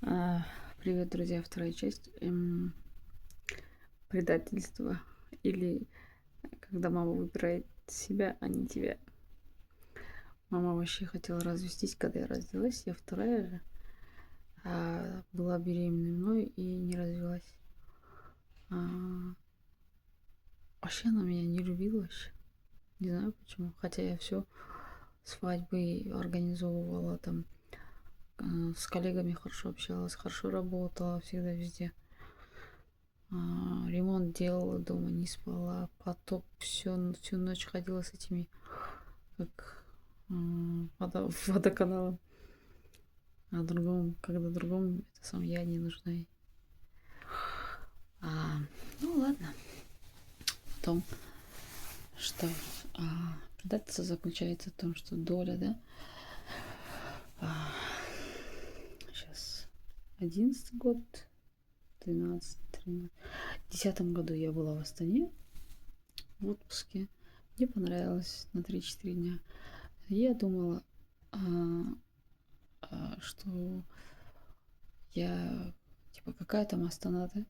А, Привет, друзья, вторая часть. Предательство или когда мама выбирает себя, а не тебя. Мама вообще хотела развестись, когда я родилась. Я вторая же, была беременной мной и не развелась. А, Вообще она меня не любила вообще. Не знаю почему. Хотя я все свадьбы организовывала там, с коллегами хорошо общалась, хорошо работала всегда везде. Ремонт делала дома, не спала, потоп всю ночь ходила с этими, как водоканалом. Когда другому это сам я не нужна. А, ну ладно. Потом, что предательство заключается в том, что доля, да, сейчас 11 год, 12, 13. В 10 году я была в Астане в отпуске. Мне понравилось на 3-4 дня. Я думала, что я, типа, какая там Астана, да?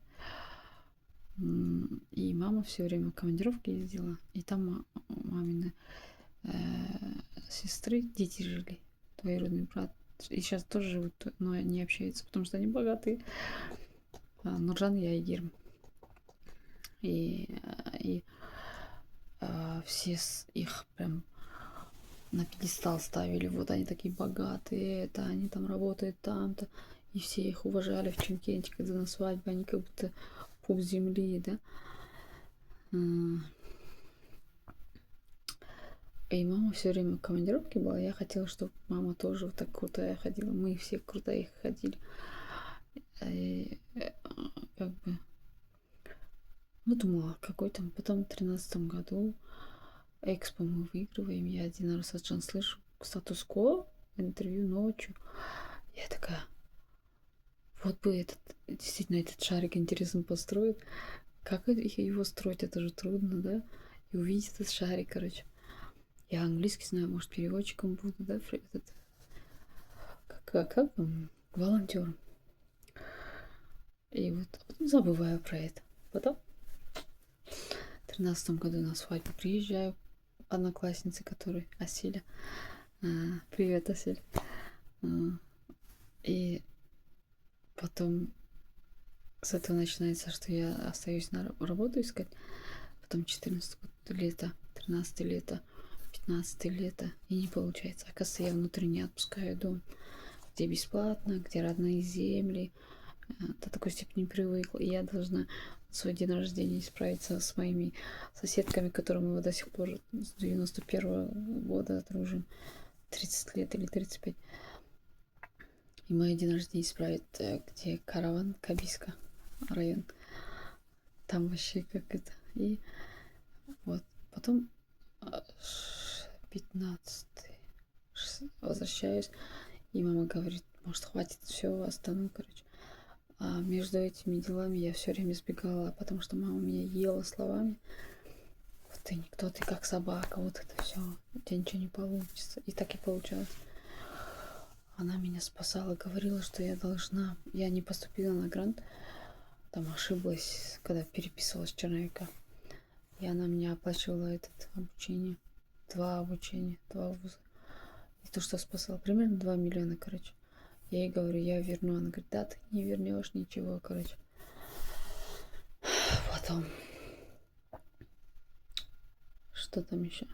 И мама все время в командировке ездила, и там мамины сестры, дети жили, двоюродный брат. И сейчас тоже живут, но не общаются, потому что они богатые. Нуржан и Айгерм. И все их прям на пьедестал ставили. Вот они такие богатые, это они там работают там-то. И все их уважали в Чимкенте, когда на свадьбе они как будто пуп земли, да. И мама все время в командировке была. Я хотела, чтобы мама тоже вот так крутая ходила. Мы все крутые ходили. И, как бы, ну, думала, какой там. Потом в 13 году Экспо мы выигрываем. Я один раз от Жан слышу статус-кво, интервью ночью. Я такая, вот бы действительно этот шарик интересно построить. Как его строить? Это же трудно, да? И увидеть этот шарик, короче. Я английский знаю, может, переводчиком буду, да, как волонтером. И вот забываю про это. Потом в 13 году на свадьбу приезжаю одноклассницы, которые Аселя. Привет, Асель. И потом с этого начинается, что я остаюсь на работу искать. Потом 14 год, лето, 13 лето, 15 лето. И не получается. Оказывается, я внутренне отпускаю дом, где бесплатно, где родные земли. До такой степени привыкла. И я должна свой день рождения исправиться с моими соседками, которым мы до сих пор с 91-го года дружим. 30 лет или 35. И мой день рождения исправит, где Караван, Кабиска район. Там вообще как это. И вот. Потом 15 возвращаюсь. И мама говорит, может, хватит, все, остану, короче. А между этими делами я все время сбегала, потому что мама меня ела словами. Вот ты никто, ты как собака, вот это все, у тебя ничего не получится. И так и получалось. Она меня спасала, говорила, что я должна. Я не поступила на грант, там ошиблась, когда переписывалась черновика. И она меня оплачивала этот обучение. Два обучения, 2 вуза. И то, что спасала, примерно 2 миллиона, короче. Я ей говорю, я верну. Она говорит, да, ты не вернешь ничего, короче. Потом. Что там еще?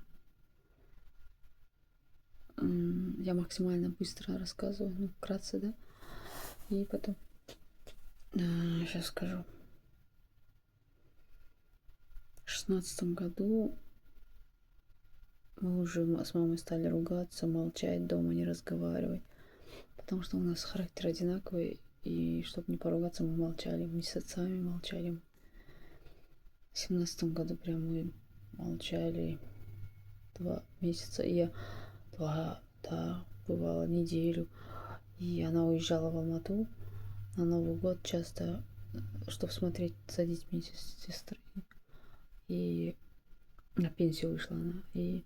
Я максимально быстро рассказываю, ну, вкратце, да. И потом. Сейчас скажу. В 16 году мы уже с мамой стали ругаться, молчать дома, не разговаривать. Потому что у нас характер одинаковый. И чтобы не поругаться, мы молчали. Мы с отцами молчали. В 17 году прям мы молчали 2 месяца. И я да, бывало неделю. И она уезжала в Алмату на Новый год часто, чтобы смотреть за детьми сестры. И на пенсию вышла она. И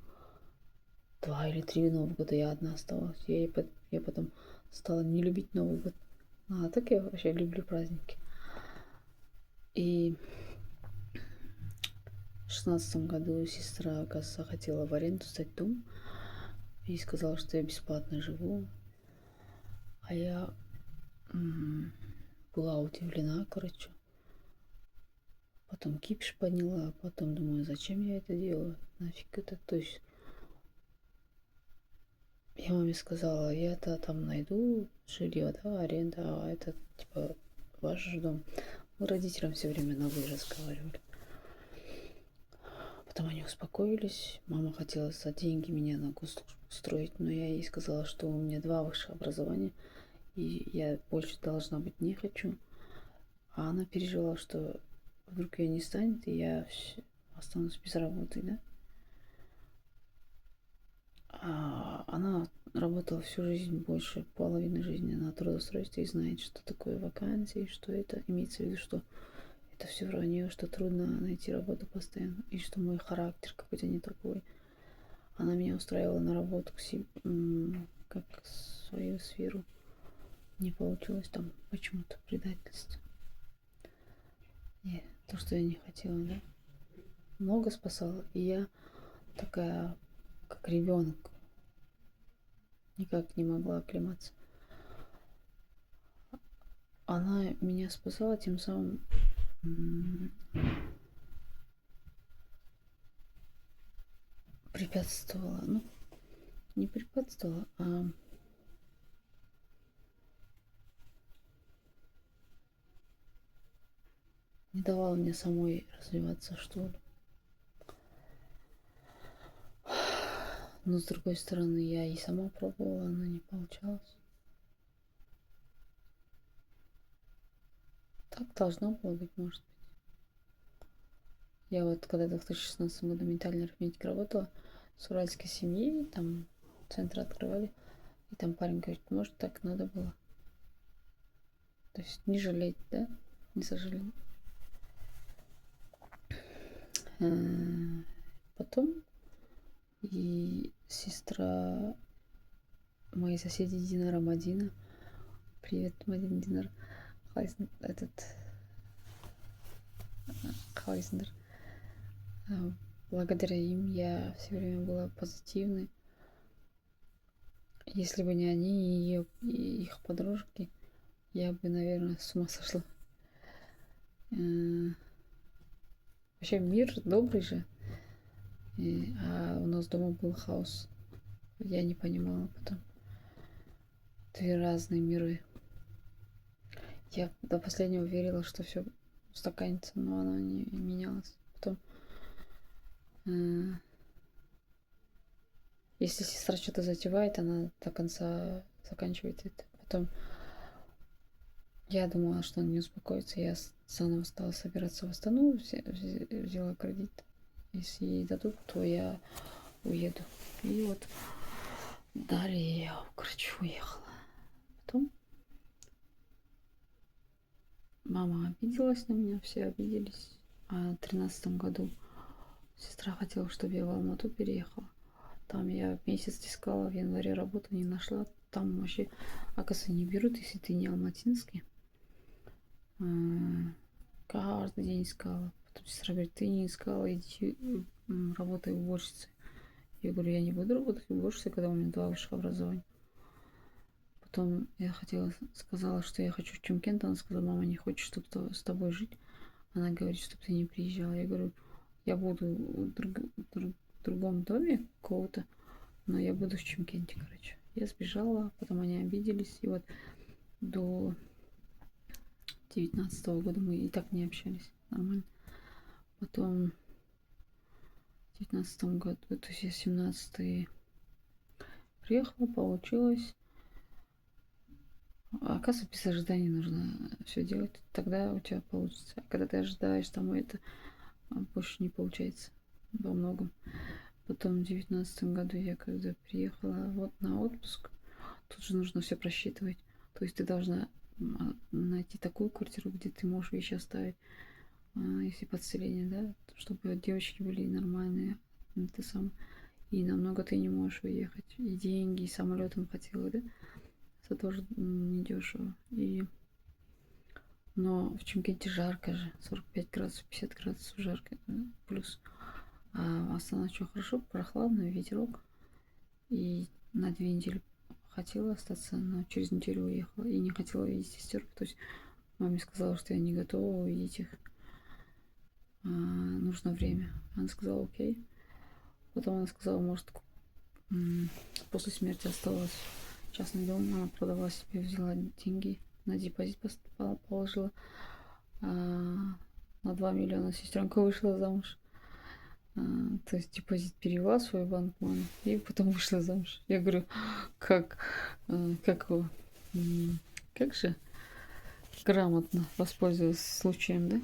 2 или 3 Нового года я одна оставалась. Я потом стала не любить Новый год. А так я вообще люблю праздники. И в 16 году сестра, оказывается, хотела в аренду сдать дом и сказала, что я бесплатно живу. А я была удивлена, короче. Потом кипиш подняла, потом думаю, зачем я это делаю, нафиг это. То есть я маме сказала, я-то там найду жилье, да, аренда, а это типа ваш же дом. Мы родителям все время на вы разговаривали. Потом они успокоились. Мама хотела за деньги меня на госслужбу устроить, но я ей сказала, что у меня 2 высших образования, и я больше должна быть не хочу. А она переживала, что вдруг ее не станет, и я останусь без работы, да. А она работала всю жизнь, больше половины жизни на трудоустройстве и знает, что такое вакансии, что это имеется в виду, что это все вранье, что трудно найти работу постоянно, и что мой характер какой-то не такой. Она меня устраивала на работу к себе, как свою сферу. Не получилось там почему-то предательство. И то, что я не хотела, да. Много спасала, и я такая, как ребенок, никак не могла оклематься. Она меня спасала, тем самым препятствовала, ну, не препятствовала, а не давала мне самой развиваться, что ли. Но с другой стороны, я и сама пробовала, но не получалось. Так должно было быть, может быть. Я вот когда в 2016 году ментальной арифметикой работала с уральской семьей, там центр открывали, и там парень говорит, может, так надо было. То есть не жалеть, да? Не сожалеть. Потом и сестра моей соседи Динара Мадина. Привет, Мадина Динар. Этот Хайзнер. Благодаря им я все время была позитивной. Если бы не они и их подружки, я бы, наверное, с ума сошла. Вообще мир добрый же. А у нас дома был хаос. Я не понимала потом. 2 разные миры. Я до последнего верила, что все устаканится, но оно не менялось. Потом, если сестра что-то затевает, она до конца заканчивает это. Потом я думала, что он не успокоится. Я заново стала собираться в Астану, взяла кредит. Если ей дадут, то я уеду. И вот далее я, короче, уехала. Потом мама обиделась на меня, все обиделись. А в 13 году сестра хотела, чтобы я в Алмату переехала. Там я месяц искала, в январе работу не нашла. Там вообще, оказывается, не берут, если ты не алматинский. Каждый день искала. Потом сестра говорит, ты не искала, иди работай уборщицей. Я говорю, я не буду работать уборщицей, когда у меня 2 высших образования. Потом я сказала, что я хочу в Чимкент. Она сказала, мама не хочет, чтобы с тобой жить. Она говорит, чтобы ты не приезжала. Я говорю, я буду в другом доме какого-то, но я буду в Чимкенте, короче. Я сбежала, потом они обиделись, и вот до 19 года мы и так не общались нормально. Потом в 19 году, то есть я 17 приехала, получилось. А оказывается, без ожиданий нужно все делать, тогда у тебя получится. А когда ты ожидаешь, там это больше не получается во многом. Потом в 19 году я когда приехала вот на отпуск, тут же нужно все просчитывать. То есть ты должна найти такую квартиру, где ты можешь вещи оставить, если подселение, да, чтобы девочки были нормальные, это сам. И намного ты не можешь уехать. И деньги, и самолетом хотела, да. Это тоже недешево. И Но в Чимкенте жарко же. 45 градусов, 50 градусов жарко. Плюс. А Астана что хорошо, прохладно, ветерок. И на 2 недели хотела остаться, но через неделю уехала. И не хотела видеть сестер. То есть маме сказала, что я не готова увидеть их. Нужно время. Она сказала, окей. Потом она сказала, может, после смерти осталось частный дом. Она продала себе, взяла деньги, на депозит положила. На 2 миллиона сестренка вышла замуж. То есть депозит перевела в свой банк маме и потом вышла замуж. Я говорю, как его, как же грамотно воспользовалась случаем, да?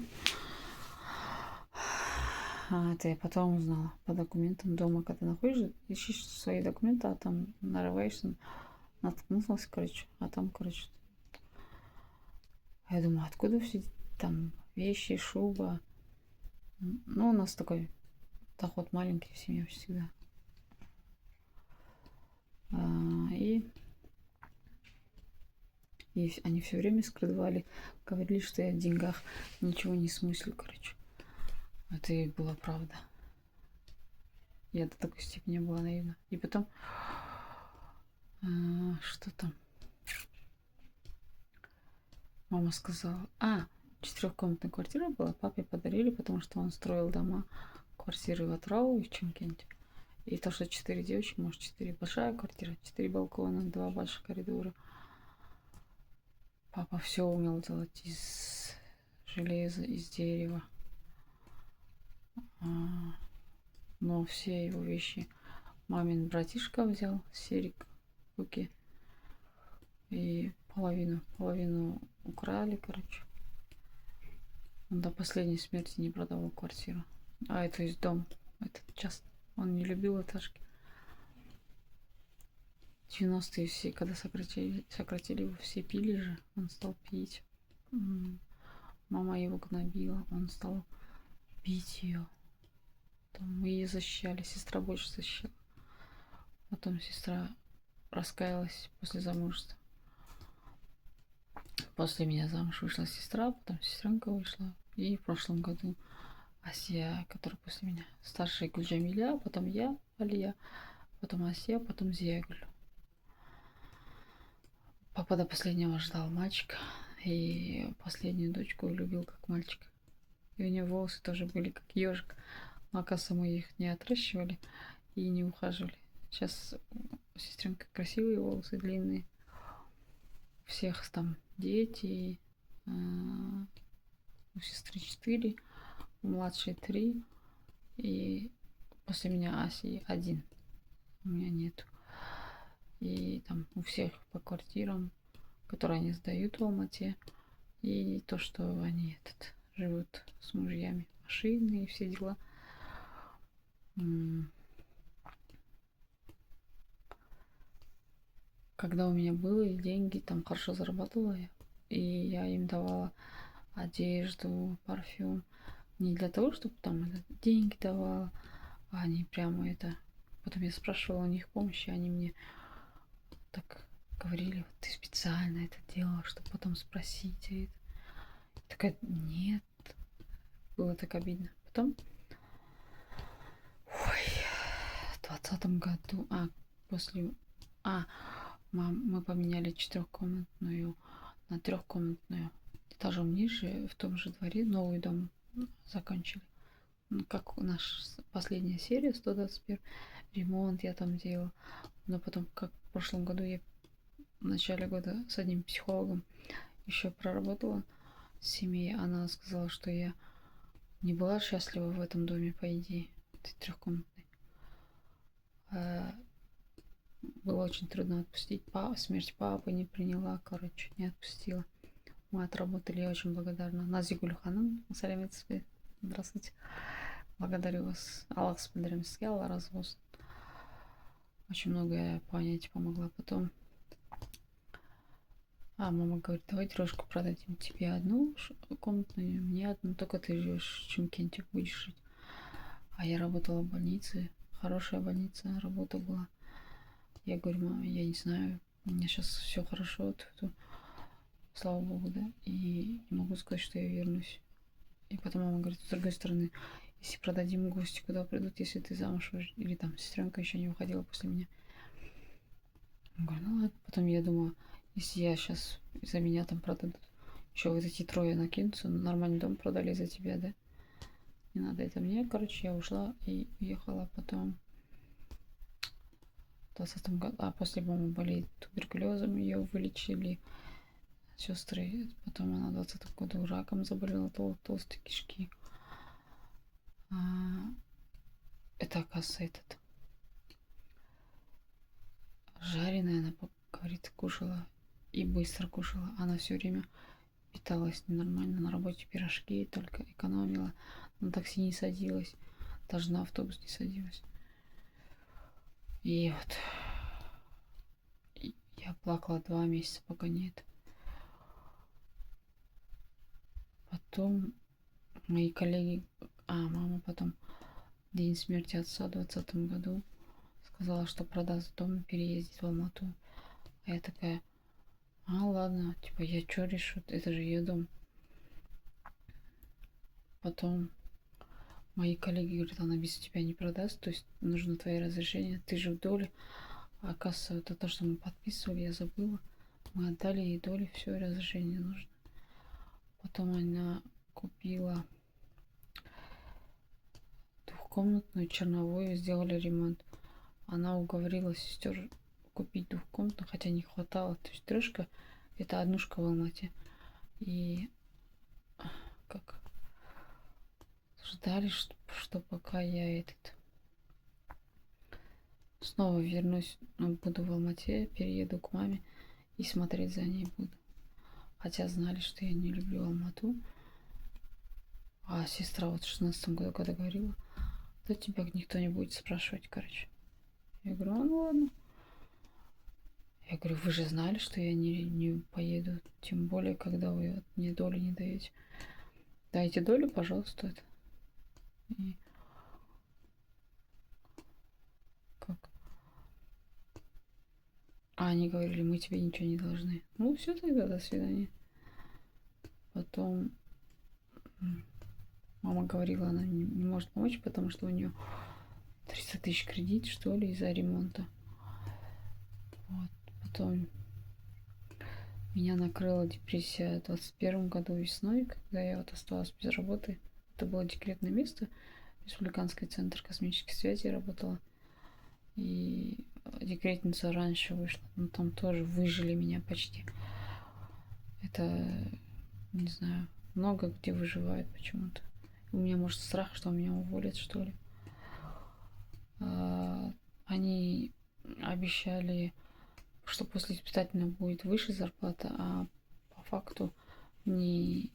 Это я потом узнала по документам дома, когда находишь, ищешь свои документы, а там нарываешься, наткнулась, короче, а там, короче, я думаю, откуда все там вещи, шуба. Ну, у нас такой доход маленький в семье всегда. И они все время скрывали, говорили, что я в деньгах ничего не смыслю, короче. Это и была правда. Я до такой степени была наивна. И потом, что там? Мама сказала, 4-комнатная квартира была, папе подарили, потому что он строил дома, квартиры в Атрау и в Чимкенте. И то, что 4 девочки, может 4 большая квартира, 4 балкона, 2 больших коридора. Папа все умел делать из железа, из дерева. Но все его вещи мамин братишка взял, Серик, руки. И половину украли, короче. Он до последней смерти не продавал квартиру. Это есть дом, этот часто. Он не любил этажки. 90-е все, когда сократили его, все пили же. Он стал пить. Мама его гнобила, он стал бить ее. Мы ее защищали, сестра больше защищала. Потом сестра раскаялась после замужества. После меня замуж вышла сестра, потом сестренка вышла. И в прошлом году Асия, которая после меня. Старшая Гульджамиля, потом я, Алия, потом Асия, потом Зиягуль. Папа до последнего ждал мальчика. И последнюю дочку любил как мальчик. И у нее волосы тоже были как ежик. Но, оказывается, мы их не отращивали и не ухаживали. Сейчас у сестренка красивые волосы, длинные. У всех там дети. У сестры 4, у младшей 3. И после меня Аси 1. У меня нету. И там у всех по квартирам, которые они сдают в Алмате. И то, что они живут с мужьями, машины и все дела. Когда у меня были деньги, там хорошо зарабатывала я. И я им давала одежду, парфюм. Не для того, чтобы там деньги давала, а они прямо это... Потом я спрашивала у них помощи, они мне так говорили, вот ты специально это делала, чтобы потом спросить. И такая, нет. Было так обидно. Потом, в 2020 году, мы поменяли 4-комнатную на 3-комнатную. Этажом ниже, в том же дворе, новый дом закончили. Как наша последняя серия, 121, ремонт я там делала. Но потом, как в прошлом году, я в начале года с одним психологом еще проработала с семьей. Она сказала, что я не была счастлива в этом доме, по идее, 3-комнатной. Было очень трудно отпустить. Смерть папы не приняла, короче, не отпустила. Мы отработали, я очень благодарна. Назигуль ханым, здравствуйте. Благодарю вас. Аллах спадарим сізге, Алла разы болсын. Очень многое понять помогла. Потом мама говорит, давай трешку продадим. Тебе одну комнатную, мне одну. Только ты живешь в Чимкенте, будешь жить. А я работала в больнице. Хорошая больница, работа была. Я говорю, мама, я не знаю, у меня сейчас все хорошо. слава богу, да, и не могу сказать, что я вернусь. И потом мама говорит, с другой стороны, если продадим, гости куда придут, если ты замуж выйдешь, или там сестренка еще не выходила после меня. Я говорю, ну ладно. Потом я думаю, если я сейчас за меня там продадут, еще вот эти трое накинутся, ну, нормальный дом продали за тебя, да? Не надо это мне. Короче, я ушла и уехала потом в 20 году. А после мамы болеет туберкулезом, ее вылечили сестры. Потом она в 20 году раком заболела, толстые кишки. Это, оказывается, этот жареное, она говорит, кушала и быстро кушала. Она все время питалась ненормально, на работе пирожки только экономила, на такси не садилась, даже на автобус не садилась. И вот я плакала 2 месяца, пока нет. Потом мои коллеги, мама потом день смерти отца в 20 году сказала, что продаст дом и переедет в Алмату. А я такая, ладно, типа, я что решу, это же ее дом. Потом мои коллеги говорят, она без тебя не продаст, то есть нужно твое разрешение, ты же в доле. А оказывается, это то, что мы подписывали, я забыла. Мы отдали ей доли, все, разрешение нужно. Потом она купила двухкомнатную черновую, сделали ремонт. Она уговорила сестер купить двухкомнатную, хотя не хватало. То есть трешка — это однушка в Алмате. И как ждали, что пока я снова вернусь, буду в Алмате, перееду к маме и смотреть за ней буду. Хотя знали, что я не люблю Алмату. А сестра вот в 16 году, когда говорила, то тебя никто не будет спрашивать, короче. Я говорю, ну ладно. Я говорю, вы же знали, что я не поеду, тем более, когда вы мне долю не даете. Дайте долю, пожалуйста. Это. И как? Они говорили, мы тебе ничего не должны. Ну все тогда, до свидания. Потом мама говорила, она не может помочь, потому что у нее 300 тысяч кредит, что ли, из-за ремонта. Вот. Потом меня накрыла депрессия в 21 году весной, когда я вот осталась без работы. Это было декретное место, Республиканский центр космических связей работала. И декретница раньше вышла, но там тоже выжили меня почти. Это, не знаю, много где выживают почему-то. У меня, может, страх, что меня уволят, что ли. Они обещали, что после испытательного будет выше зарплата, а по факту не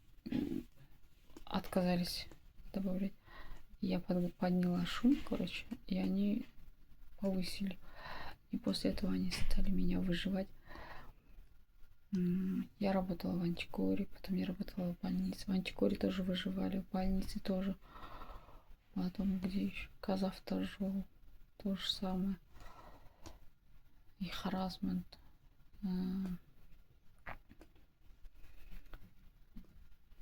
отказались добавлять. Я подняла шум, короче, и они повысили. И после этого они стали меня выживать. Я работала в Антикоре, потом я работала в больнице. В Антикоре тоже выживали, в больнице тоже. Потом где еще? Казавтожол, то же самое. И харассмент.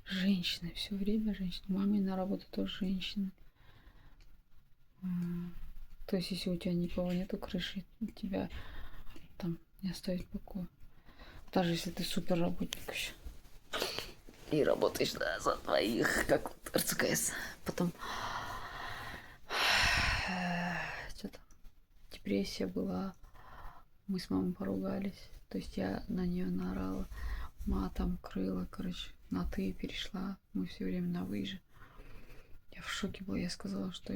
Женщины, все время женщины. Мамина работа тоже женщины. То есть, если у тебя никого нету крыши, тебя там не оставить в покое. Даже если ты супер работник еще. И работаешь, да, за двоих, как вот РЦКС. Потом что-то депрессия была. Мы с мамой поругались. То есть я на нее наорала. Матом крыла, короче, на ты перешла. Мы все время на вы же. Я в шоке была. Я сказала, что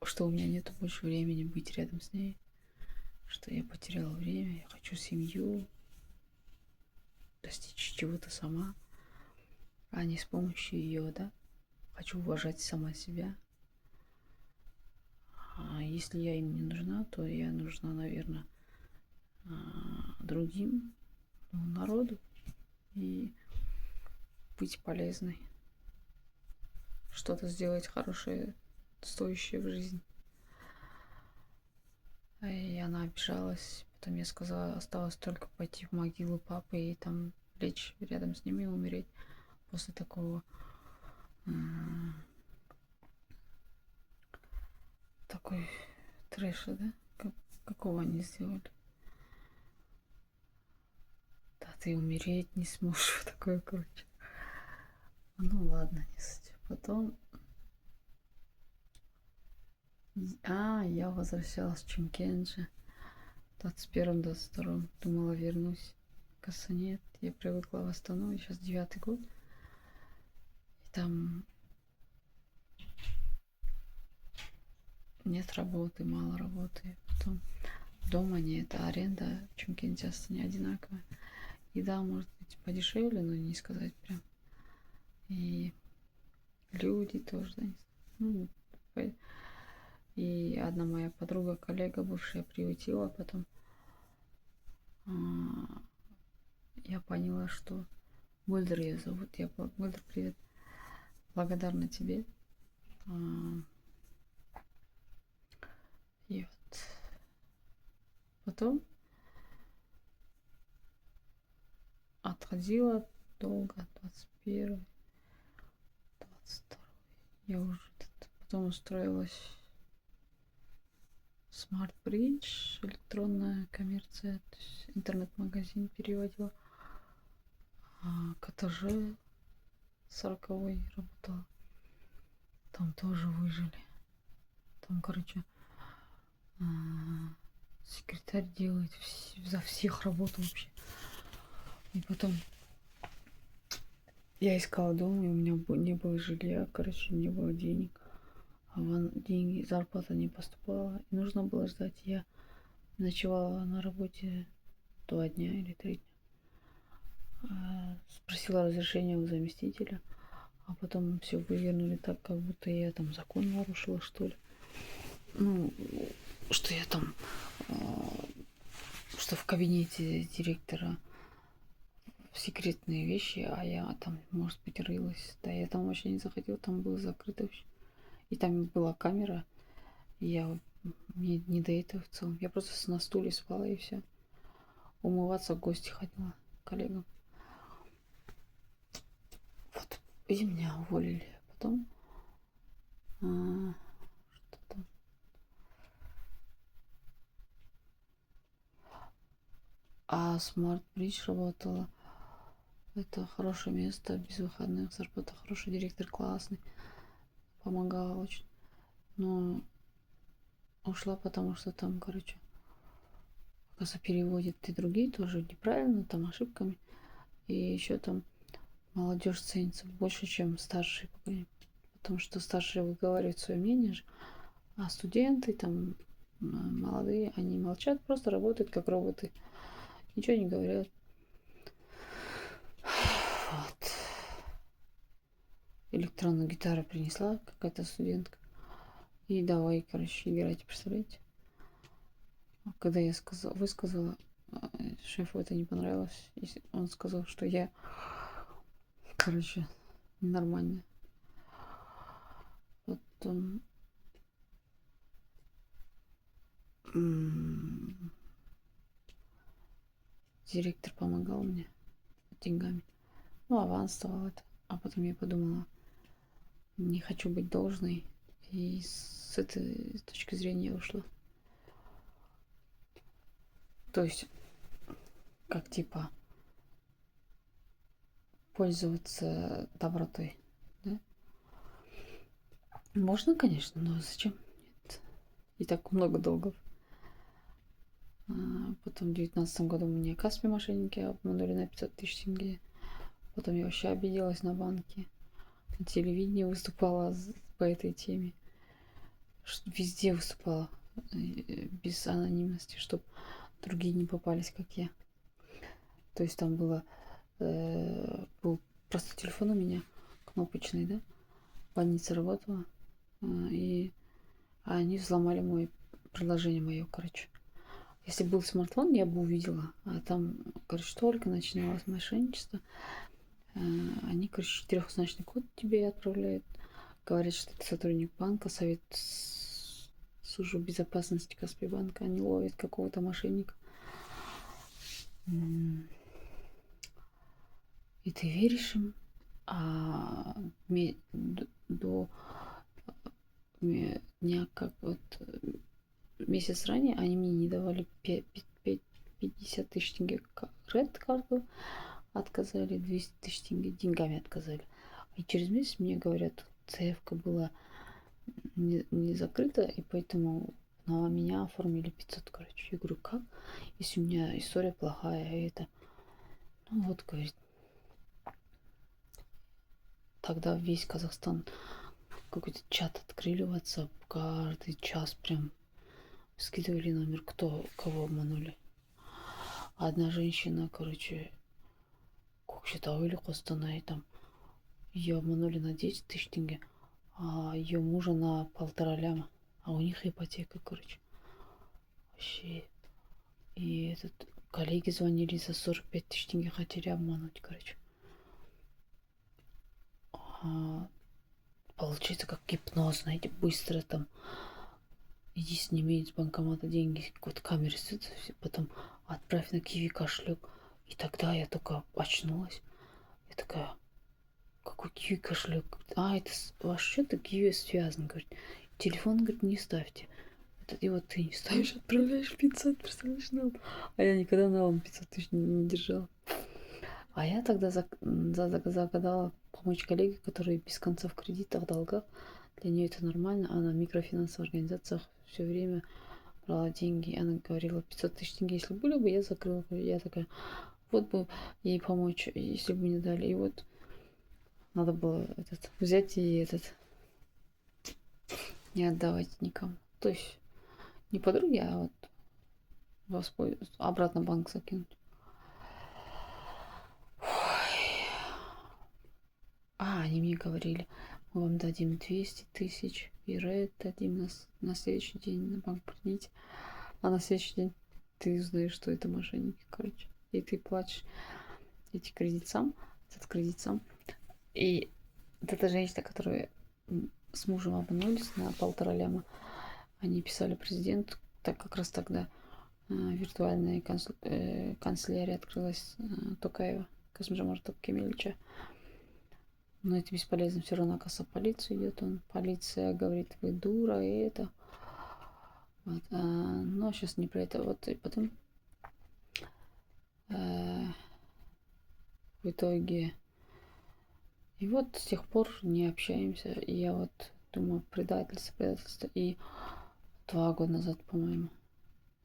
что у меня нету больше времени быть рядом с ней. Что я потеряла время. Я хочу семью. Достичь чего-то сама. А не с помощью ее, да. Хочу уважать сама себя. А если я им не нужна, то я нужна, наверное, другим, народу, и быть полезной. Что-то сделать хорошее, стоящее в жизни. И она обижалась, Потом я сказала, осталось только пойти в могилу папы и там лечь рядом с ними и умереть после такого такой трэша, да? Какого они сделали? Да ты умереть не сможешь. Такое, короче. Ну ладно, не суть. Потом... я возвращалась в Чимкенджи. В 21-22 думала вернусь. Кажется, нет. Я привыкла в Астану. Сейчас 9-й год. И там нет работы, мало работы. Потом дома нет, а аренда в Чимкенте не одинаковая. Еда может быть подешевле, но не сказать прям. И люди тоже, да, ну, и одна моя подруга, коллега бывшая, приютила, потом я поняла, что Мульдер ее зовут. Я Мульдер, привет. Благодарна тебе. И вот потом отходила долго, 21-й, 22-й. Я уже потом устроилась в Smart Bridge, электронная коммерция, то есть интернет-магазин переводила. КТЖ 40-й работала. Там тоже выжили. Там, короче, секретарь делает за всех работу вообще. И потом я искала дом, и у меня не было жилья, короче, не было денег. А деньги, зарплата не поступала. И нужно было ждать. Я ночевала на работе 2 дня или 3 дня. Спросила разрешения у заместителя. А потом все вывернули так, как будто я там закон нарушила, что ли. Ну, что я там... Что в кабинете директора секретные вещи, а я там, может быть, рылась. Да, я там вообще не заходила, там было закрыто вообще. И там была камера, и мне не до этого в целом. Я просто на стуле спала и все. Умываться в гости ходила к коллегам. Вот, и меня уволили. Потом... что там? Smart Bridge работала. Это хорошее место, без выходных, зарплата хорошая, директор классный. Помогала очень. Но ушла, потому что там, короче, оказывается, переводят и другие тоже неправильно, там ошибками. И еще там молодежь ценится больше, чем старшие поколения. Потому что старшие выговаривают свое мнение же, а студенты там молодые, они молчат, просто работают как роботы. Ничего не говорят. Вот. Электронную гитару принесла какая-то студентка. И давай, короче, играть, представляете? Когда я высказала, шефу это не понравилось. Он сказал, что я, короче, ненормальная. Потом... директор помогал мне деньгами. Ну, аванс давал это. А потом я подумала, не хочу быть должной. И с этой точки зрения ушла. То есть, как типа, пользоваться добротой, да? Можно, конечно, но зачем? Нет. И так много долгов. Потом в 2019 году мне Каспи мошенники обманули на 500 тысяч тенге. Потом я вообще обиделась на банки. На телевидении выступала по этой теме. Везде выступала без анонимности, чтобы другие не попались, как я. То есть там был просто телефон у меня кнопочный, да? Больница работала. И они взломали мое приложение мое, короче. Если был смартфон, я бы увидела. А там, короче, только начиналось мошенничество. Они, короче, 4-значный код тебе отправляют. Говорят, что ты сотрудник банка, совет службы безопасности Каспийбанка. Они ловят какого-то мошенника. М, И ты веришь им, а до дня, как вот месяц ранее, они мне не давали 50 тысяч тенге кредит-карту, отказали, 200 тысяч тенге деньгами отказали. И через месяц мне говорят, цевка была не закрыта, и поэтому на меня оформили 500, короче. Я говорю, как? Если у меня история плохая, и это... Ну вот, говорит, тогда весь Казахстан какой-то чат открыли в WhatsApp, каждый час прям скидывали номер, кто кого обманули. Одна женщина, короче, Кокшетау или Костанай, там, ее обманули на 10 тысяч тенге, а ее мужа на 1,5 ляма. А у них ипотека, короче. Вообще. И этот коллеги звонили за 45 тысяч тенге, хотели обмануть, короче. А, получается, как гипноз, знаете, быстро там. Иди сними из банкомата деньги, вот камеры сидят, потом отправь на Киви кошелек. И тогда я только очнулась. Я такая, какой Киви кошелек? А, это ваш счет и Киви связан, говорит. Телефон, говорит, не ставьте. И вот ты не ставишь, отправляешь 500, представляешь, налом. А я никогда налом 500 тысяч не держала. А я тогда загадала помочь коллеге, которая без конца в кредитах, долгах. Для нее это нормально. Она в микрофинансовых организациях все время брала деньги. И она говорила, 500 тысяч тенге, если были бы, я закрыла бы. Я такая, вот бы ей помочь, если бы не дали. И вот надо было взять и не отдавать никому. То есть не подруге, а вот воспользоваться, обратно в банк закинуть. А, они мне говорили, мы вам дадим 200 тысяч, и рейд дадим на следующий день на банк придите. А на следующий день ты узнаешь, что это мошенники, короче. И ты платишь эти кредит сам, этот кредит сам. И вот эта женщина, которая с мужем обманулись на 1,5 ляма, они писали президенту, так как раз тогда виртуальная канцелярия открылась Токаева, Касым-Жомарта Кемелевича. Но это бесполезно, все равно, оказывается, полицию идет он. Полиция говорит, вы дура, и это. Вот, но сейчас не про это. Вот, и потом в итоге... И вот с тех пор не общаемся. И я вот думаю, предательство. И 2 года назад, по-моему,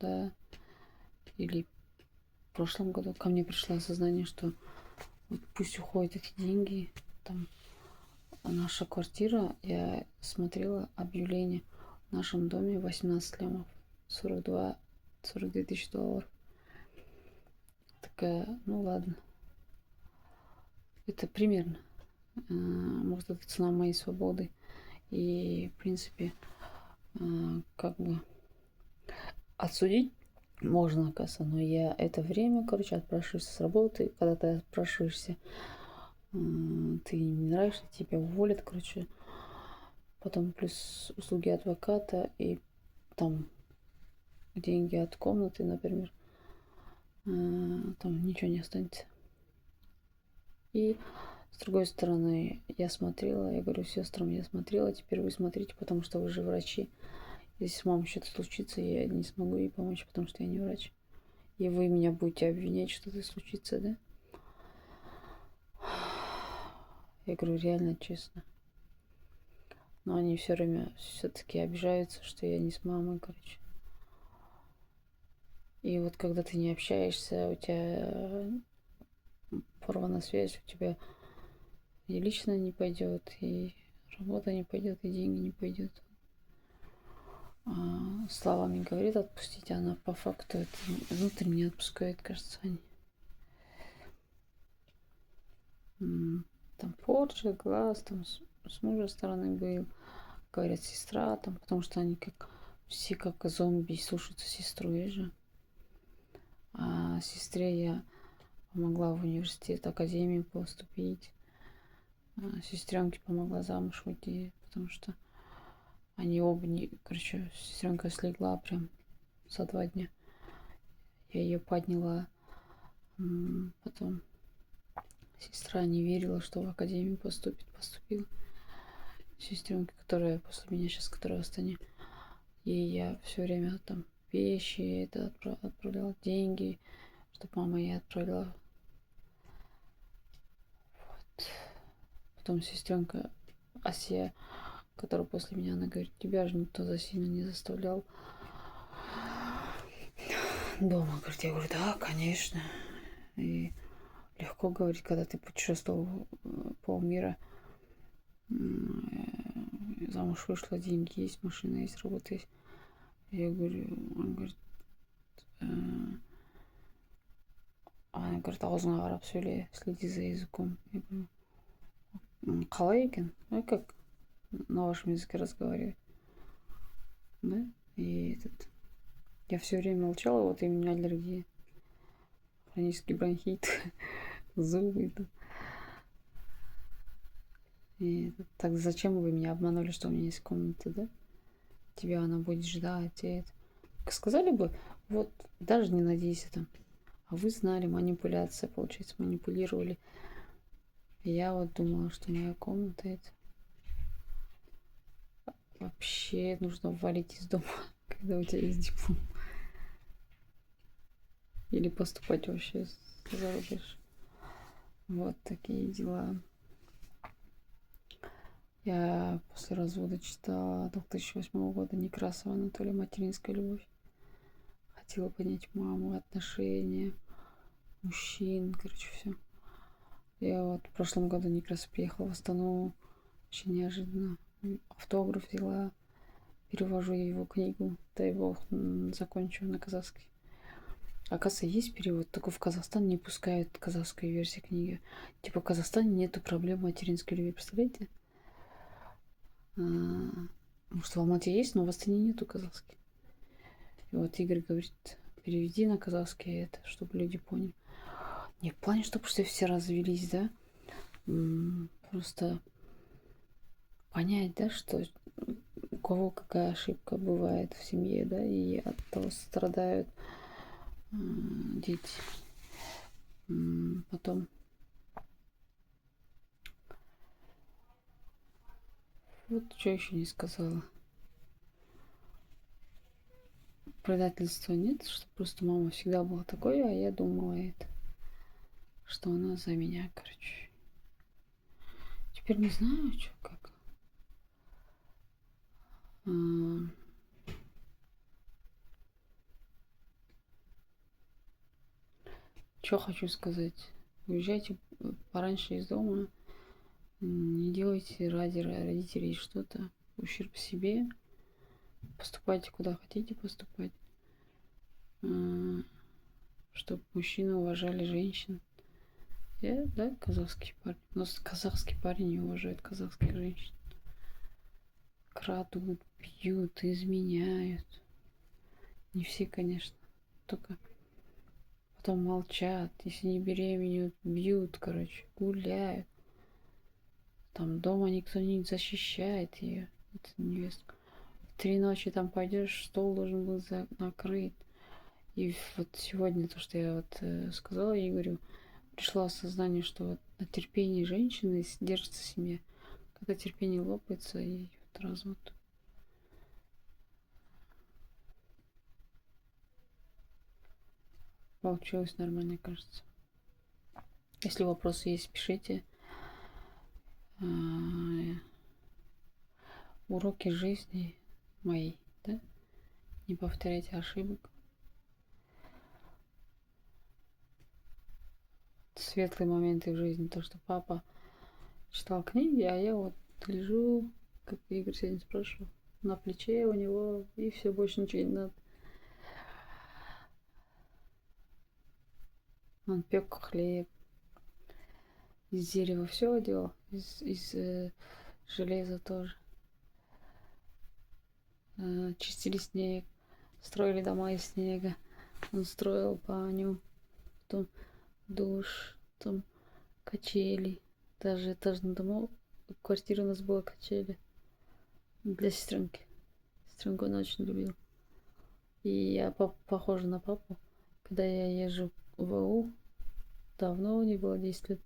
да, или в прошлом году ко мне пришло осознание, что вот пусть уходят эти деньги, там наша квартира, я смотрела объявление в нашем доме 18 лямов, 42 тысячи долларов. Такая, ну ладно. Это примерно. Может, это цена моей свободы. И, в принципе, как бы отсудить можно, оказывается, но я это время, короче, отпрашиваюсь с работы. Когда ты отпрашиваешься, ты не нравишься, тебя уволят, короче. Потом плюс услуги адвоката и там деньги от комнаты, например. Там ничего не останется. И с другой стороны, я смотрела, я говорю сестрам, я смотрела, теперь вы смотрите, потому что вы же врачи. Если с мамой что-то случится, я не смогу ей помочь, потому что я не врач. И вы меня будете обвинять, что-то случится, да? Я говорю, реально честно. Но они все время все-таки обижаются, что я не с мамой, короче. И вот когда ты не общаешься, у тебя порвана связь, у тебя и лично не пойдет, и работа не пойдет, и деньги не пойдет. Словами говорит отпустить, а она по факту это внутренне не отпускает, кажется, они. Там Порча, глаз, там с мужа стороны был, говорят, сестра, там, потому что они как все как зомби слушаются сестру, видишь же. А сестре я помогла в университет, академию поступить. Сестренке помогла замуж выйти, потому что они оба не... Короче, сестренка слегла прям за 2 дня. Я ее подняла, Потом сестра не верила, что в академию поступит. Поступила. Сестренка, которая после меня сейчас, которая в Астане. И я все время там вещи это отправляла, деньги, чтобы мама ей отправила. Вот. Потом сестренка Асия, которая после меня, она говорит, тебя же никто за сильно не заставлял дома. Говорит, я говорю, да, конечно. И легко говорить, когда ты путешествовал полмира, замуж вышла, деньги есть, машина есть, работа есть. Я говорю, он говорит, она говорит, аузыңа қарап сөйле, следи за языком. Я говорю, қалай екен? Ну как на вашем языке разговаривать? Да? И я все время молчала, вот и у меня аллергия. Хронический бронхит, зубы. И так зачем вы меня обманули, что у меня есть комната, да? Тебя она будет ждать, и это. Сказали бы, вот, даже не надейся там. А вы знали, манипуляция, получается, манипулировали. И я вот думала, что моя комната это... Вообще нужно валить из дома, когда у тебя есть диплом. Или поступать вообще за рубеж. Вот такие дела. Я после развода читала 2008 года Некрасова Анатолия «Материнская любовь». Хотела понять маму, отношения, мужчин, короче, все. Я вот в прошлом году Некрасов приехала в Астану, очень неожиданно. Автограф взяла, перевожу его книгу, дай бог, закончу на казахский. Оказывается, есть перевод, только в Казахстан не пускают казахскую версию книги. Типа в Казахстане нету проблем материнской любви, представляете? Может, в Алмате есть, но в Астане нету казахский. И вот Игорь говорит, переведи на казахский это, чтобы люди поняли. Не в плане, чтобы все развелись, да? Просто понять, да, что у кого какая ошибка бывает в семье, да, и от того страдают дети. Потом вот что еще не сказала. Предательства нет, что просто мама всегда была такой, а я думала это, что она за меня, короче. Теперь не знаю, что как. Что хочу сказать. Уезжайте пораньше из дома. Не делайте ради родителей что-то. Ущерб себе. Поступайте куда хотите поступать. Чтобы мужчины уважали женщин. Я, да, казахский парень. Но казахский парень не уважает казахских женщин. Крадут, пьют, изменяют. Не все, конечно. Только потом молчат. Если не беременеют, бьют, короче, гуляют. Там дома никто не защищает ее. Это невестка. 3 ночи там пойдешь, стол должен был накрыть. И вот сегодня то, что я вот сказала Игорю, пришло осознание, что вот на терпении женщины держится семья. Когда терпение лопается, и вот развод. Получилось нормально, кажется. Если вопросы есть, пишите. Уроки жизни мои, да? Не повторяйте ошибок. Светлые моменты в жизни. То, что папа читал книги, а я вот лежу, как Игорь сегодня спрашивал, на плече у него, и все, больше ничего не надо. Он пек хлеб, из дерева все делал, из железа тоже. Чистили снег, строили дома из снега. Он строил баню, потом душ, там качели. Даже этажный дом, квартира у нас была качели для сестренки. Сестренку он очень любил. И я похожа на папу. Когда я езжу в АУ, давно не было, 10 лет.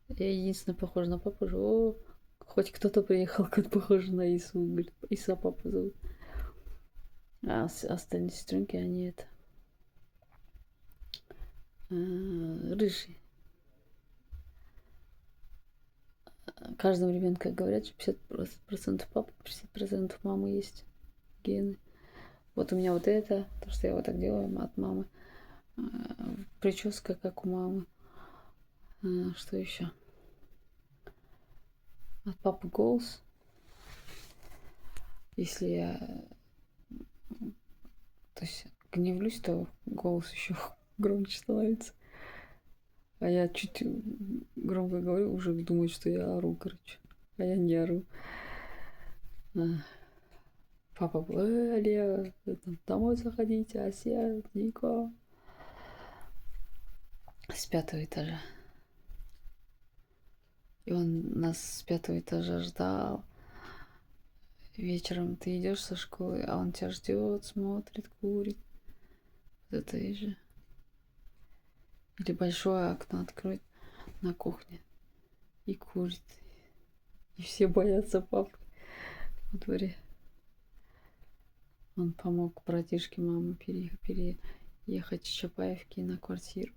Я единственная похожа на папу же. О, хоть кто-то приехал, как похож на Ису. Говорит, Иса папа зовут. А остальные сестренки, они это... рыжие. Каждому ребенку говорят, что 50% папы, 50% мамы есть гены. Вот у меня вот это, то, что я вот так делаю от мамы. Прическа, как у мамы. Что еще? От папы голос. Если я, то есть, гневлюсь, то голос еще громче становится. А я чуть громко говорю, уже думают, что я ору, короче. А я не ору. Папа, Лео, домой заходите, Ася, Ника. С 5-го этажа. И он нас с 5-го этажа ждал. Вечером ты идешь со школы, а он тебя ждет, смотрит, курит. Вот это и же. Или большое окно откроет на кухне и курит. И все боятся папы во дворе. Он помог братишке мамы переехать с Чапаевки на квартиру.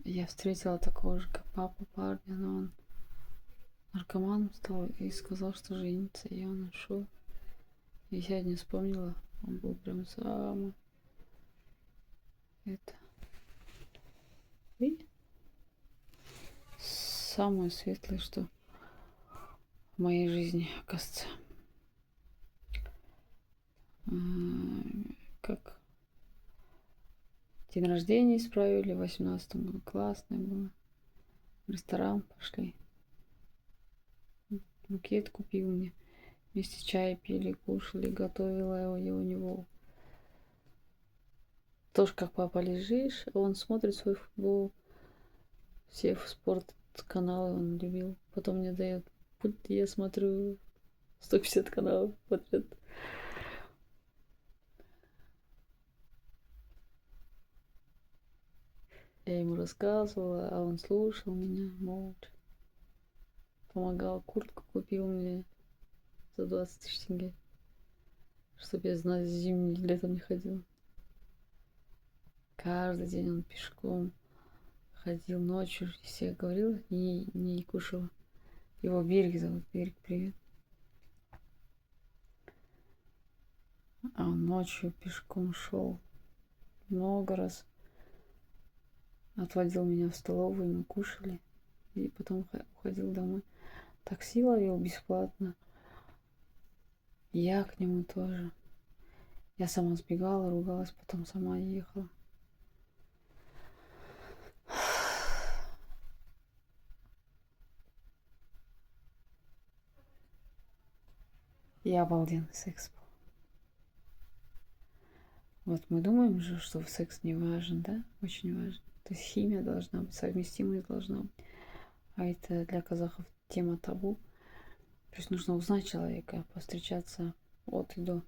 Я встретила такого же, как папа, парня, но он наркоманом стал и сказал, что женится, и он ушел. И сегодня вспомнила, он был прям самый это. И самое светлое, что в моей жизни, оказывается. Как день рождения исправили в 18-м году. Классное было. В ресторан пошли. Букет купил мне. Вместе чай пили, кушали, готовила его у него. Тоже как папа лежишь, он смотрит свой футбол. Все спорт-каналы он любил. Потом мне дает пульт, я смотрю 150 каналов подряд. Я ему рассказывала, а он слушал меня молча. Помогал, куртку купил мне за 20 тысяч тенге. Чтоб я, знаю, зимний летом не ходил. Каждый день он пешком ходил ночью. Если я говорила, не кушала. Его Берег зовут. Берег, привет. А он ночью пешком шел. Много раз. Отводил меня в столовую, мы кушали. И потом уходил домой. Такси ловил бесплатно. Я к нему тоже. Я сама сбегала, ругалась, потом сама ехала. И обалденный секс был. Вот мы думаем же, что секс не важен, да? Очень важен. То есть химия должна быть, совместимость должна быть. А это для казахов тема табу. То есть нужно узнать человека, повстречаться от и до.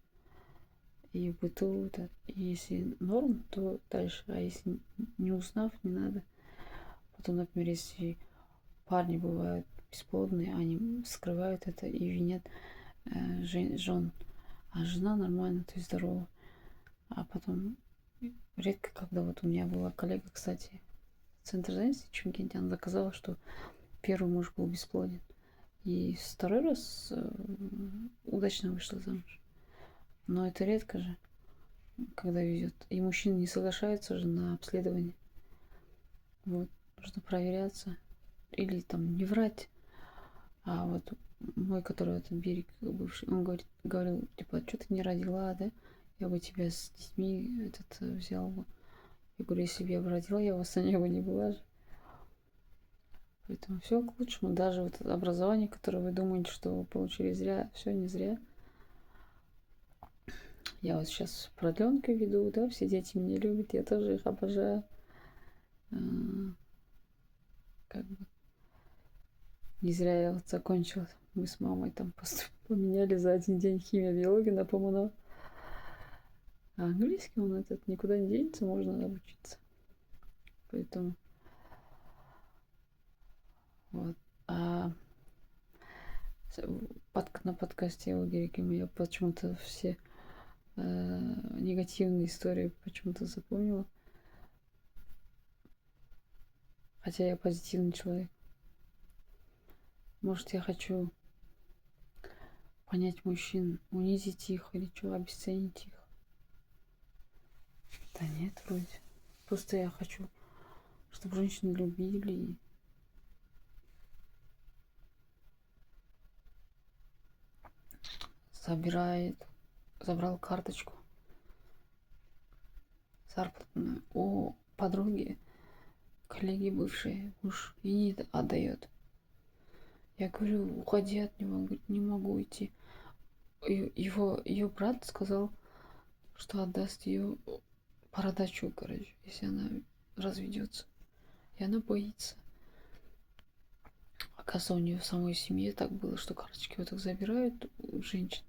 И в быту, да. И если норм, то дальше. А если не узнав, не надо. Потом, например, если парни бывают бесплодные, они скрывают это и винят жен. А жена нормально, то есть здорова. А потом редко, когда вот у меня была коллега, кстати, в центре занятости Чимкенте, она доказала, что первый муж был бесплоден. И второй раз удачно вышла замуж. Но это редко же, когда везет. И мужчины не соглашаются же на обследование. Вот, нужно проверяться. Или там не врать. А вот мой, который этот Берег бывший, он говорил, типа, что ты не родила, да? Я бы тебя с детьми взял бы. Я говорю, если бы я бы родила, я в Астане бы не была же. Поэтому все к лучшему. Даже вот это образование, которое вы думаете, что вы получили зря, все не зря. Я вот сейчас продленкой веду, да, все дети меня любят, я тоже их обожаю. Как бы не зря я вот закончила. Мы с мамой там Поменяли за один день химия, биологию на ПМНО. А английский он этот никуда не денется, можно обучиться. Поэтому вот. А на подкасте у Герикима я почему-то все негативные истории почему-то запомнила. Хотя я позитивный человек. Может, я хочу понять мужчин, унизить их или что, обесценить их. Да нет, вроде. Просто я хочу, чтобы женщины любили. Забрал карточку зарплатную у подруги, коллеги бывшей, муж и не отдает. Я говорю, уходи от него. Он говорит, не могу идти. Ее брат сказал, что отдаст ее продачу, короче, если она разведется. И она боится. Оказывается, у нее в самой семье так было, что карточки вот так забирают у женщин,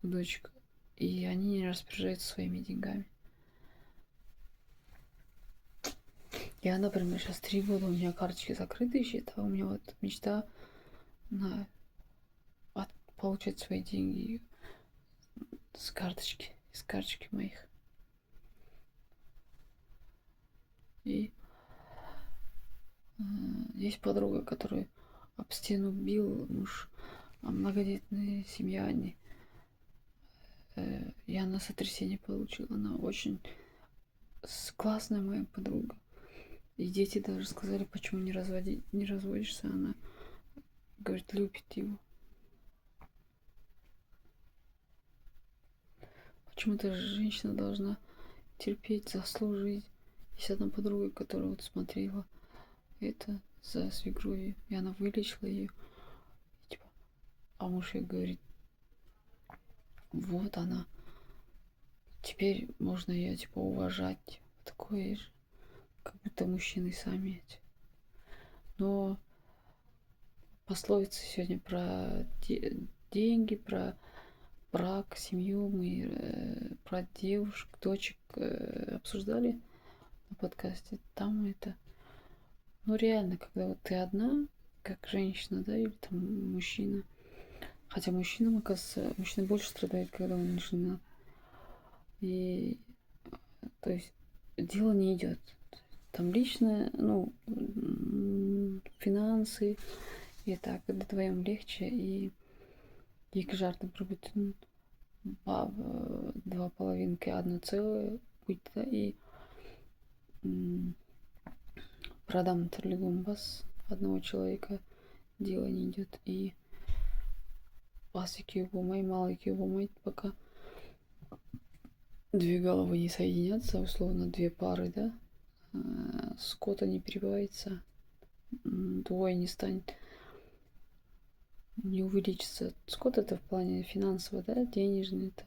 у дочек, и они не распоряжаются своими деньгами. Я, например, сейчас 3 года у меня карточки закрыты еще, а у меня вот мечта на получать свои деньги с карточки моих. И есть подруга, которую об стену бил муж, многодетная семья они. И она сотрясение получила. Она очень классная моя подруга. И дети даже сказали, почему не разводишься. Она говорит, любит его. Почему-то женщина должна терпеть, заслужить. Есть одна подруга, которая вот смотрела это за свекровью, и она вылечила ее. Типа, а муж ей говорит, вот она, теперь можно ее типа уважать. Такое же, как будто мужчины сами эти. Но пословицы сегодня про деньги, про брак, семью, мы про девушек, дочек обсуждали на подкасте. Там это, ну реально, когда вот ты одна, как женщина, да, или там мужчина. Хотя мужчинам, оказывается, мужчина больше страдает, когда он не женат. И то есть дело не идет. Там личное, ну, финансы, и так, вдвоем легче, и екі жартым пробуйтын два половинки, одно целое будет, да, и продам тірлігін бас одного человека дело не идет, и бас екеу болмай, мал екеу болмайды, пока две головы не соединятся, условно, две пары, да, скота не перебивается, двое не станет, не увеличится. Скот это в плане финансово, да, денежный это.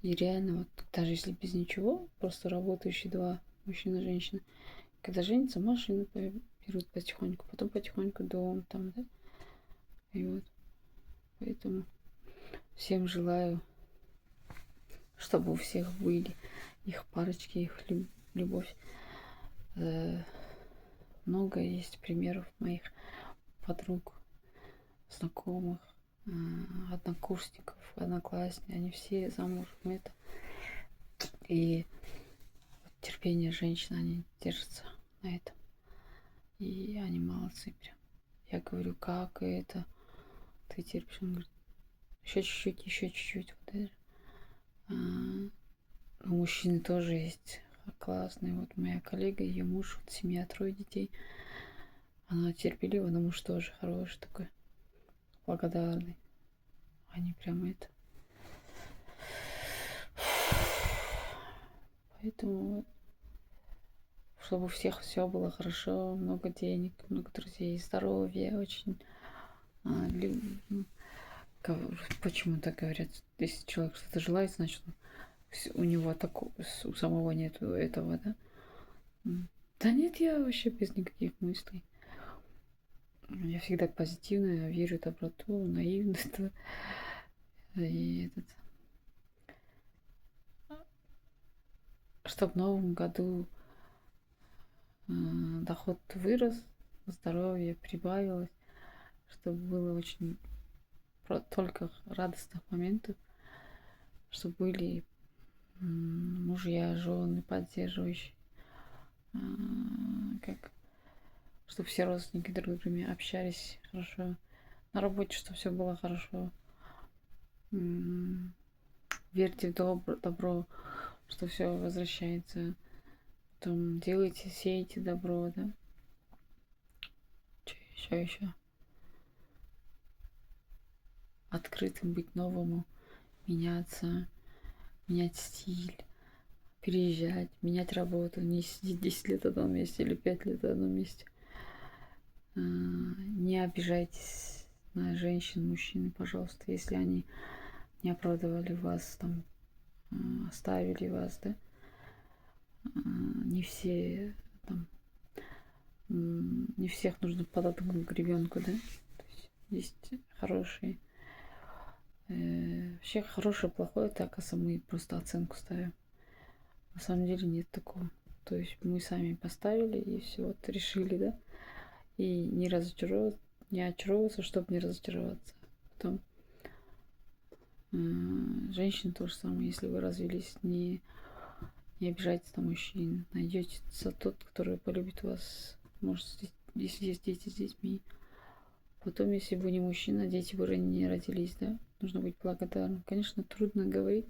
И реально, вот даже если без ничего, просто работающие два мужчина и женщина, когда женятся, машину берут потихоньку, потом потихоньку дом там, да. И вот. Поэтому всем желаю, чтобы у всех были их парочки, их любовь. Много есть примеров моих подруг, знакомых, однокурсников, одноклассников, они все замужем это. И терпение женщин, они держатся на этом. И они молодцы прям. Я говорю, как это ты терпишь? Он говорит, еще чуть-чуть. Вот это. У мужчины тоже есть классные. Вот моя коллега, ее муж, вот семья, 3 детей. Она терпелива, но муж тоже хороший такой, благодарный. Они прям это. Поэтому вот, чтобы у всех все было хорошо, много денег, много друзей, здоровья, очень. Почему так говорят? Если человек что-то желает, значит у него такого, у самого нету этого, да? Да нет, я вообще без никаких мыслей. Я всегда позитивная, верю в доброту, наивность. И этот, чтобы в новом году доход вырос, здоровье прибавилось, чтобы было очень только радостных моментов, чтобы были мужья, жены поддерживающие, как чтобы все родственники друг с другом общались хорошо, на работе, чтобы все было хорошо. Верьте в добро, что все возвращается. Потом делайте, сеете добро, да. Что еще? Открытым быть новому, меняться, менять стиль, переезжать, менять работу, не сидеть 10 лет в одном месте или 5 лет в одном месте. Не обижайтесь на женщин, мужчин, пожалуйста, если они не оправдывали вас, там, оставили вас, да. Не все там, не всех нужно подоткнуть к ребенку, да. То есть хорошие. Вообще хорошее, плохое, так, а мы просто оценку ставим. На самом деле нет такого. То есть мы сами поставили и все, вот решили, да. И не очаровываться, чтобы не разочароваться. Потом женщин то же самое, если вы развелись, не обижайтесь на мужчин. Найдется тот, который полюбит вас. Может, если есть дети с детьми. Потом, если бы не мужчина, дети бы не родились, да? Нужно быть благодарным. Конечно, трудно говорить.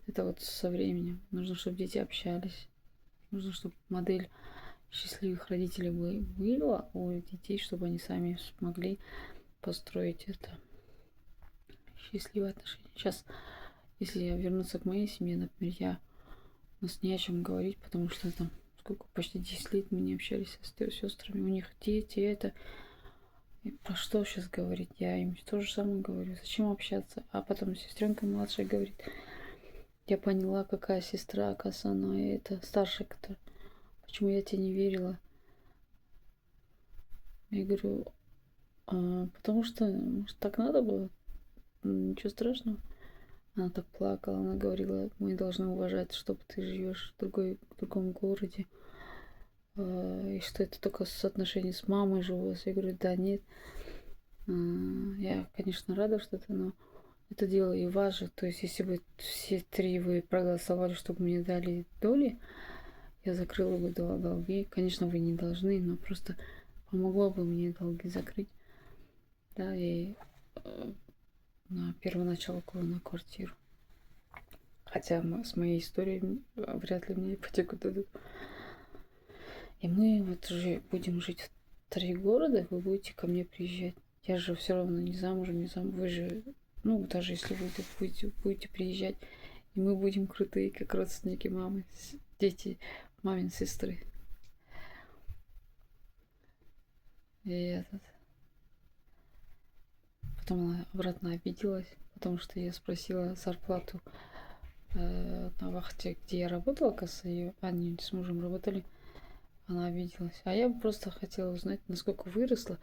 Это вот со временем. Нужно, чтобы дети общались. Нужно, чтобы модель счастливых родителей была у детей, чтобы они сами смогли построить это счастливые отношения. Сейчас, если я вернуться к моей семье, например, у нас не о чем говорить, потому что там сколько, почти 10 лет мы не общались с сестрами, у них дети, это. И про что сейчас говорить? Я им то же самое говорю. Зачем общаться? А потом сестренка младшая говорит, я поняла, какая сестра, оказывается, она это старшая, которая. Почему я тебе не верила? Я говорю, потому что, может, так надо было? Ничего страшного. Она так плакала, она говорила, мы должны уважать, чтобы ты живешь в другом городе. И что это только соотношение с мамой живу. Я говорю, да нет. Я, конечно, рада, что это, но это дело и ваше. То есть, если бы все три вы проголосовали, чтобы мне дали доли, я закрыла бы долги. Конечно, вы не должны, но просто помогло бы мне долги закрыть. Да, и на первоначалку на квартиру. Хотя с моей историей вряд ли мне ипотеку дадут. И мы вот уже будем жить в 3 города, вы будете ко мне приезжать. Я же все равно не замужем, Вы же, ну, даже если вы будете приезжать, и мы будем крутые, как родственники мамы, дети мамин сестры. И этот. Потом она обратно обиделась, потому что я спросила зарплату на вахте, где я работала, оказывается, ее они с мужем работали. Она обиделась. А я просто хотела узнать, насколько выросла,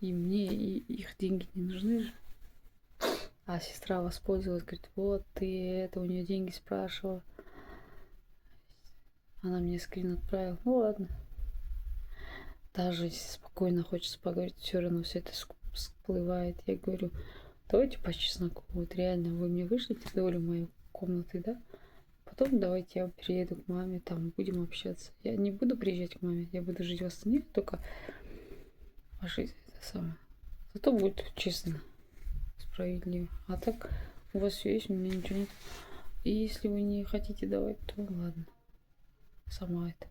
и мне и их деньги не нужны же. А сестра воспользовалась, говорит, вот ты это, у нее деньги спрашивала. Она мне скрин отправила. Ну ладно. Даже если спокойно хочется поговорить, все равно все это всплывает. Я говорю, давайте по чесноку. Вот реально, вы мне вышлите долю моей комнаты, да? Потом давайте я перееду к маме, там будем общаться. Я не буду приезжать к маме, я буду жить в Астане, только жить это самое. Зато будет честно, справедливо. А так у вас все есть, у меня ничего нет. И если вы не хотите давать, то ладно. Сама это.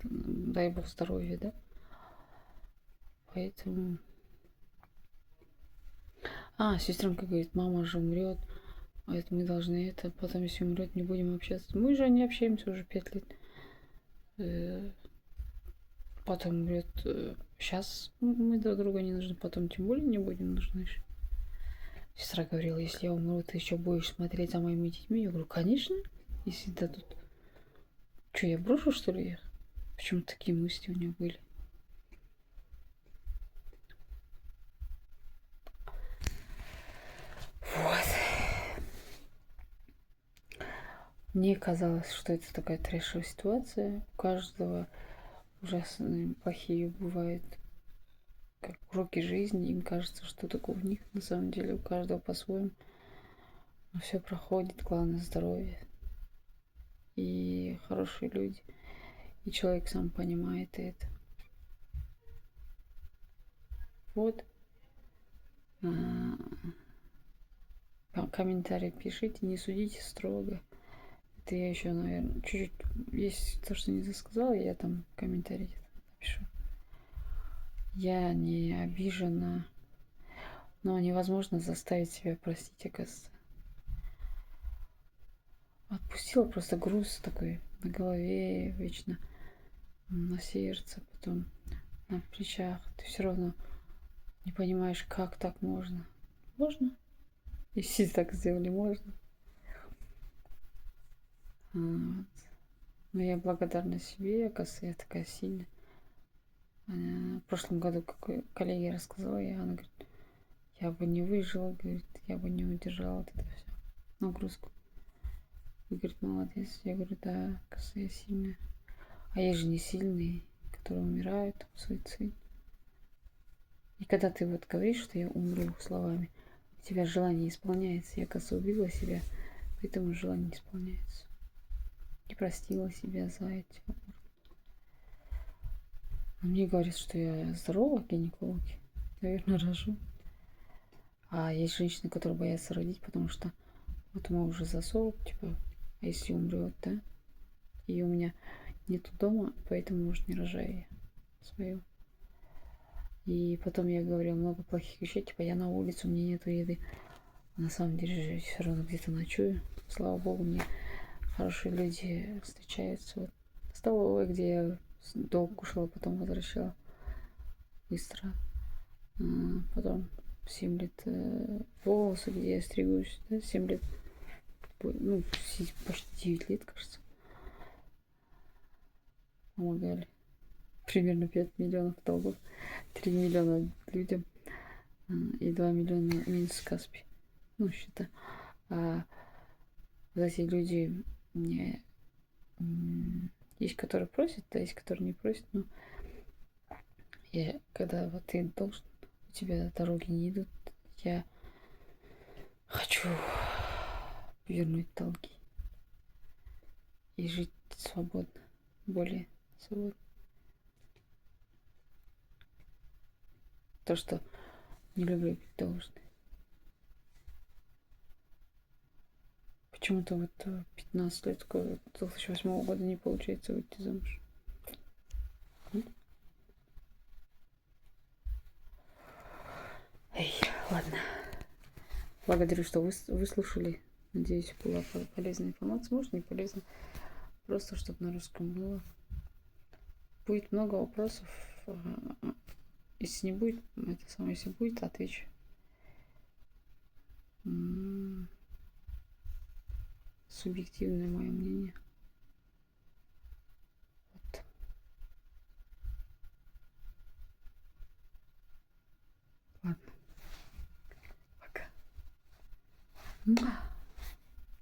Дай бог здоровья, да? Поэтому... сестренка говорит, мама же умрет. А это мы должны это. Потом, если умрет, не будем общаться. Мы же не общаемся уже 5 лет. Потом умрет. Сейчас мы друг друга не нужны. Потом тем более не будем нужны. Сестра говорила, если я умру, ты еще будешь смотреть за моими детьми. Я говорю, конечно, если дадут. Что, я брошу, что ли, их? Почему такие мысли у нее были? Мне казалось, что это такая трэшевая ситуация. У каждого ужасные, плохие бывают как уроки жизни. Им кажется, что такое у них. На самом деле у каждого по-своему. Но все проходит, главное здоровье. И хорошие люди. И человек сам понимает это. Вот. Комментарии пишите, не судите строго. Это я еще, наверное, чуть-чуть... Есть то, что не досказала, я там комментарий напишу. Я не обижена, но невозможно заставить себя простить, оказывается. Отпустила просто груз такой на голове вечно, на сердце, потом на плечах. Ты все равно не понимаешь, как так можно. Можно? Если так сделали, можно. Вот. Но я благодарна себе, оказывается, я такая сильная. В прошлом году какой коллеге рассказала, и она говорит, я бы не выжила, говорит, я бы не удержала вот это все нагрузку. И говорит, молодец. Я говорю, да, оказывается, я сильная. А есть же не сильные, которые умирают, суицид. И когда ты вот говоришь, что я умру словами, у тебя желание исполняется. Я, оказывается, убила себя, поэтому желание не исполняется. Не простила себя за эти. Мне говорят, что я здорова, гинекологи. Наверное, рожу. А есть женщины, которые боятся родить, потому что вот ему уже за 40, типа, а если умрет, да? И у меня нету дома, поэтому, может, не рожаю я свою. И потом я говорила много плохих вещей, типа, я на улице, у меня нету еды. На самом деле, все равно где-то ночую. Слава богу, мне хорошие люди встречаются. Вот в столовой, где я долго кушала, потом возвращала быстро. Потом 7 лет волосы, где я стригусь, да, 7 лет, ну, почти 9 лет, кажется, помогали. Примерно 5 миллионов долгов, 3 миллиона людям и 2 миллиона минус Каспи. Ну, счета. А вот эти люди мне есть, которые просят, да, есть, которые не просят, но я, когда вот ты должен, у тебя дороги не идут, я хочу вернуть долги и жить свободно, более свободно. То, что не люблю быть должной. Почему-то вот 15 лет, 2008 года не получается выйти замуж. Эй, ладно. Благодарю, что выслушали. Надеюсь, была полезная информация. Может, не полезная. Просто, чтобы на русском было. Будет много вопросов. Если не будет, это самое, если будет, отвечу. Субъективное мое мнение. Вот. Ладно. Пока.